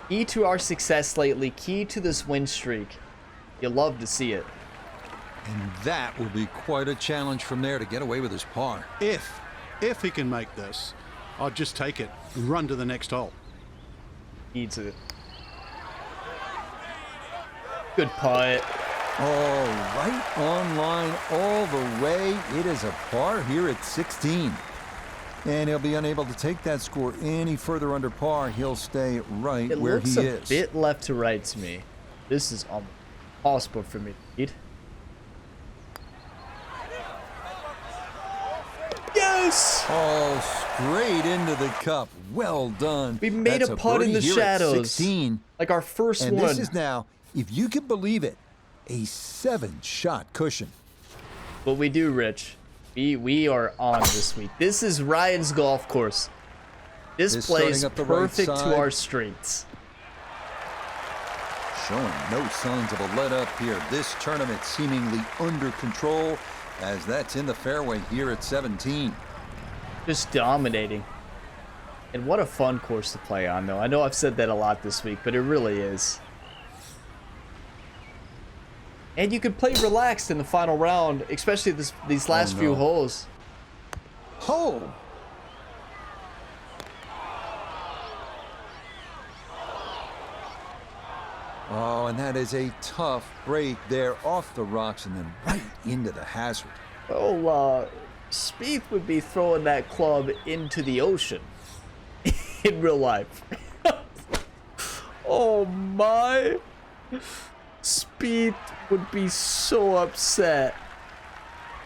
Key to our success lately, key to this win streak. You love to see it.
And that will be quite a challenge from there to get away with his par.
If he can make this, I'd just take it and run to the next hole.
Needs it. Good putt.
Oh, right on line all the way. It is a par here at 16. And he'll be unable to take that score any further under par. He'll stay right
It
where
looks
he
a
is.
bit left to right to me. This is impossible for me to beat. Yes!
Oh, straight into the cup. Well done.
We made
That's
a putt in
birdie
the
here at
shadows.
16.
Like our first
And
one.
this is now, if you can believe it, a 7-shot cushion.
What we do, Rich. We are on this week. This is Ryan's golf course. This
Is
plays
starting up the right
perfect to
side.
our strengths.
Showing no signs of a let-up here. This tournament seemingly under control as that's in the fairway here at 17.
Just dominating. And what a fun course to play on, though. I know I've said that a lot this week, but it really is. And you can play relaxed in the final round, especially these last few holes.
Oh! Oh, and that is a tough break there off the rocks and then right into the hazard.
Well, Spieth would be throwing that club into the ocean in real life. Oh my. Spieth would be so upset.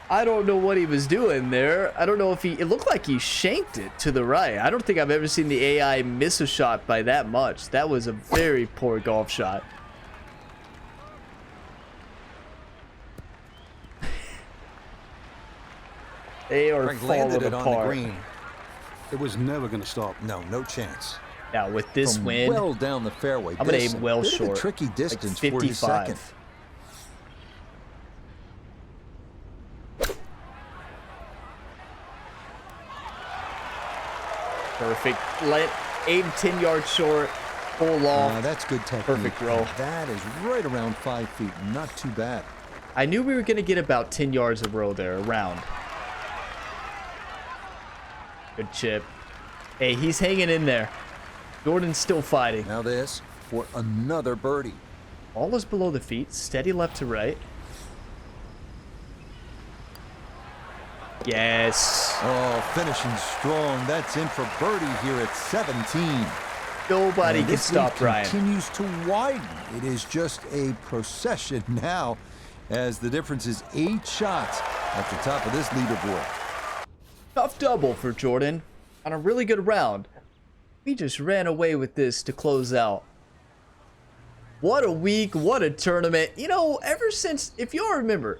I don't know what he was doing there. I don't know if it looked like he shanked it to the right. I don't think I've ever seen the AI miss a shot by that much. That was a very poor golf shot. They are
Frank landed
falling
it on the
apart.
green.
It was never going to stop.
No chance.
Now with this
From
wind,
well down the fairway.
I'm gonna
This
aim well
bit of a
short.
tricky
like
distance for his
55.
second.
Perfect. Aim 10 yards short. Full loft.
That's good technique.
Perfect roll.
That is right around 5 feet. Not too bad.
I knew we were going to get about 10 yards of roll there, around. Good chip. Hey, he's hanging in there. Jordan's still fighting.
Now this for another birdie.
Ball is below the feet. Steady left to right. Yes.
Oh, finishing strong. That's in for birdie here at 17.
Nobody
And
can
this lead
stop Ryan.
continues to widen. It is just a procession now as the difference is 8 shots at the top of this leaderboard.
Tough double for Jordan on a really good round. We just ran away with this to close out. What a week, what a tournament. You know, ever since, if you all remember,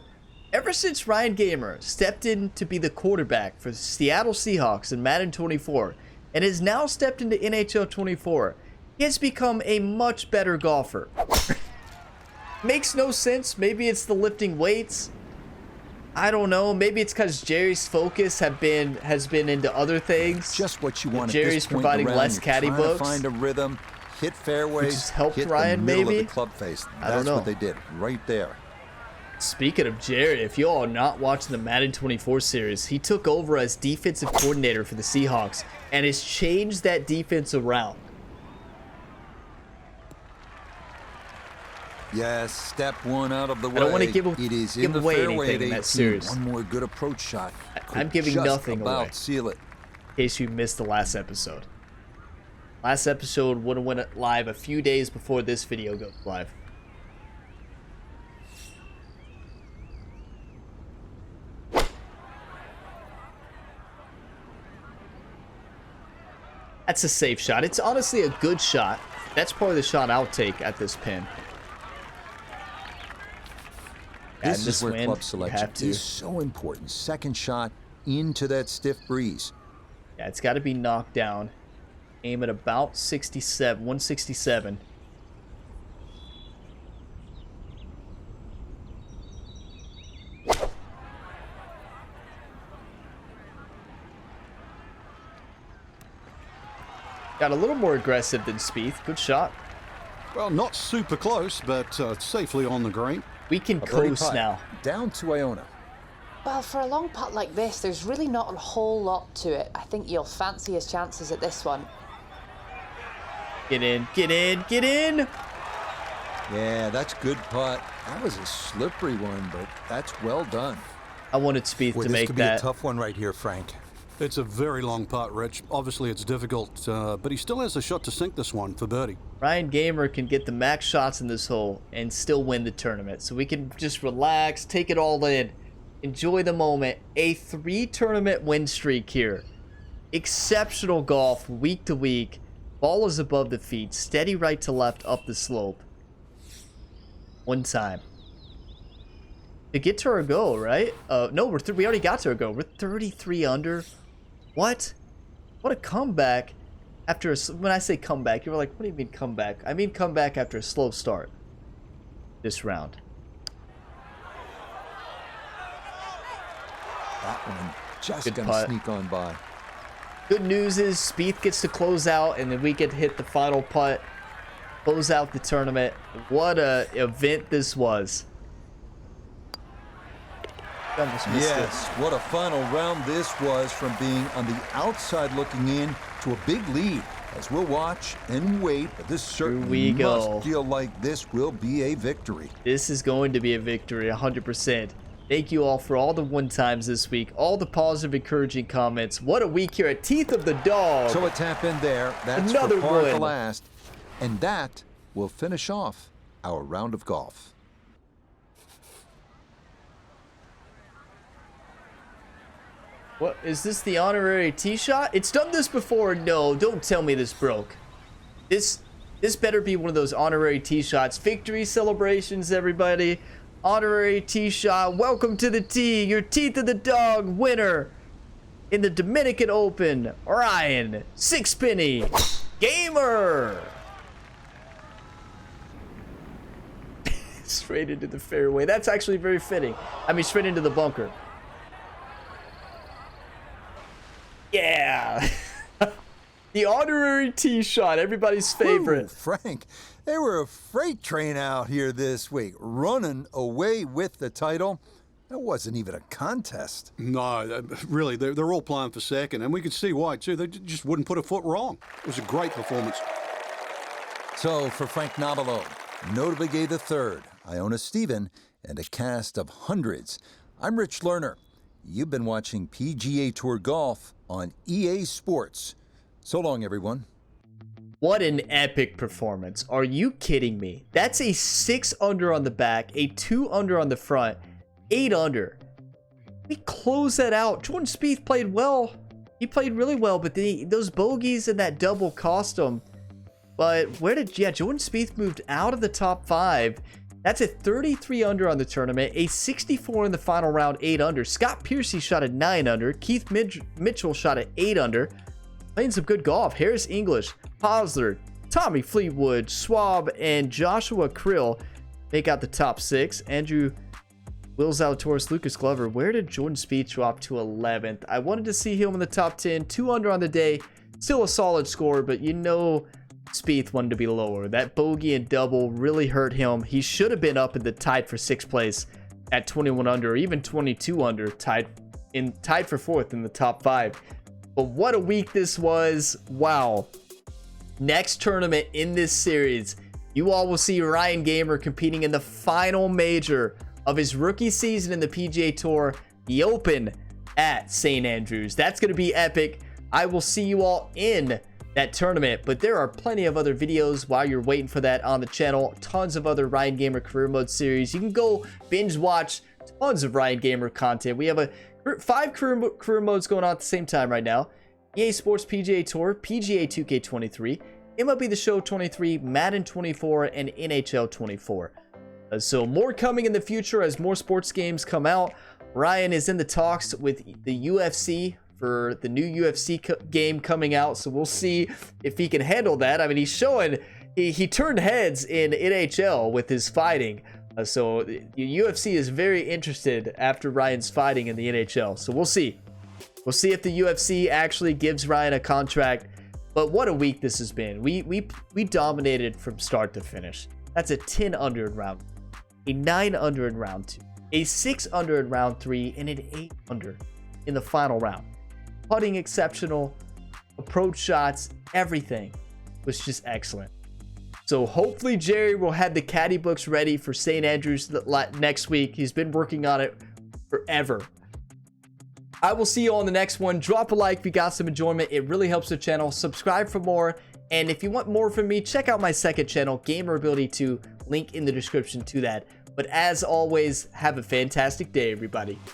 ever since Ryan Gamer stepped in to be the quarterback for the Seattle Seahawks in Madden 24 and has now stepped into NHL 24, he has become a much better golfer. Makes no sense. Maybe it's the lifting weights. I don't know. Maybe it's because Jerry's focus has been into other things.
Just what you want.
Jerry's
at this point
providing
in the round.
less
You're
caddy
trying to
books,
find a rhythm, hit fairways,
which has helped
hit
Ryan,
the middle
maybe?
of the club face.
I don't
That's
know.
what they did right there.
Speaking of Jerry, if you all are not watching the Madden 24 series, he took over as defensive coordinator for the Seahawks and has changed that defense around.
Yes, step one out of the way.
I don't want to give
fairway
away anything
at
in that
18.
series.
One more good approach shot.
I'm giving
just
nothing
about
away.
Seal it.
In case you missed the last episode. Last episode would have went live a few days before this video goes live. That's a safe shot. It's honestly a good shot. That's probably the shot I'll take at this pin.
This is where
wind,
club
you
selection
have to.
is so important. Second shot into that stiff breeze.
Yeah, it's got to be knocked down. Aim at about 67, 167. Got a little more aggressive than Spieth. Good shot.
Well, not super close, but safely on the green.
We can
A birdie
coast
putt.
now.
Down to Iona.
Well, for a long putt like this, there's really not a whole lot to it. I think you'll fancy his chances at this one.
Get in, get in, get in!
Yeah, that's good putt. That was a slippery one, but that's well done.
I wanted Spieth to
This
make
could be a
that.
tough one right here, Frank.
It's a very long putt, Rich. Obviously, it's difficult, but he still has a shot to sink this one for birdie.
Ryan Gamer can get the max shots in this hole and still win the tournament. So we can just relax, take it all in, enjoy the moment. A 3-tournament win streak here. Exceptional golf week to week. Ball is above the feet, steady right to left up the slope. One time. To get to our goal, right? No, we already got to our goal. We're 33 under. What? What a comeback. After a, when I say comeback, you're like, what do you mean comeback? I mean comeback after a slow start this round.
That one just
Good
gonna
putt.
sneak on by.
Good news is Spieth gets to close out, and then we get to hit the final putt, close out the tournament. What a event this was. Almost missed it.
Yes, what a final round this was, from being on the outside looking in to a big lead. As we'll watch and wait, but this certainly
we go.
must feel like this will be a victory.
This is going to be a victory, 100%. Thank you all for all the one times this week, all the positive, encouraging comments. What a week here at Teeth of the Dog.
So a tap in there. That's
Another
for par
win.
the last. And that will finish off our round of golf.
What is this, the honorary tee shot? It's done this before. No, don't tell me this broke. This better be one of those honorary tee shots. Victory celebrations, everybody. Honorary tee shot. Welcome to the tee. Your Teeth of the Dog winner in the Dominican Open, Ryan Sixpenny Gamer. Straight into the fairway. That's actually very fitting. I mean, straight into the bunker. Yeah. The honorary tee shot, everybody's favorite.
Ooh, Frank, they were a freight train out here this week, running away with the title. That wasn't even a contest.
No, really, they're all playing for second, and we could see why, too. They just wouldn't put a foot wrong. It was a great performance.
So for Frank Nobilo, Notable Gay III, Iona Stephen, and a cast of hundreds, I'm Rich Lerner. You've been watching PGA Tour Golf on EA Sports. So long, everyone.
What an epic performance. Are you kidding me? That's a 6 under on the back, a 2 under on the front, 8 under. We close that out. Jordan Spieth played well. He played really well, but those bogeys and that double cost him. But Jordan Spieth moved out of the top 5. That's a 33 under on the tournament, a 64 in the final round, 8 under. Scott Piercy shot at 9 under. Keith Mitchell shot at 8 under. Playing some good golf. Harris English, Posler, Tommy Fleetwood, Schwab, and Joshua Krill make out the top 6. Andrew Will Zalatoris, Lucas Glover. Where did Jordan Spieth drop to 11th? I wanted to see him in the top 10. 2 under on the day. Still a solid score, but you know Spieth wanted to be lower. That bogey and double really hurt him. He should have been up in the tied for 6th place at 21 under, or even 22 under, tied for 4th in the top 5. But what a week this was. Wow. Next tournament in this series, you all will see Ryan Gamer competing in the final major of his rookie season in the PGA Tour, the Open at St. Andrews. That's going to be epic. I will see you all in that tournament, but there are plenty of other videos while you're waiting for that on the channel. Tons of other Ryan Gamer career mode series. You can go binge watch tons of Ryan Gamer content. We have 5 career modes going on at the same time right now. EA Sports PGA Tour, PGA 2K23, MLB The Show 23, Madden 24, and NHL 24. So more coming in the future as more sports games come out. Ryan is in the talks with the UFC for the new UFC game coming out, so we'll see if he can handle that. I mean, he's showing he turned heads in NHL with his fighting, so the UFC is very interested after Ryan's fighting in the NHL. So we'll see if the UFC actually gives Ryan a contract. But what a week this has been. We dominated from start to finish. That's a 10 under in round, a 9 under in round 2, a 6 under in round 3, and an 8 under in the final round. Putting exceptional, approach shots, everything was just excellent. So hopefully Jerry will have the caddy books ready for St. Andrews next week. He's been working on it forever. I will see you on the next one. Drop a like if you got some enjoyment. It really helps the channel. Subscribe for more. And if you want more from me, check out my second channel, Gamer Ability 2. Link in the description to that. But as always, have a fantastic day, everybody.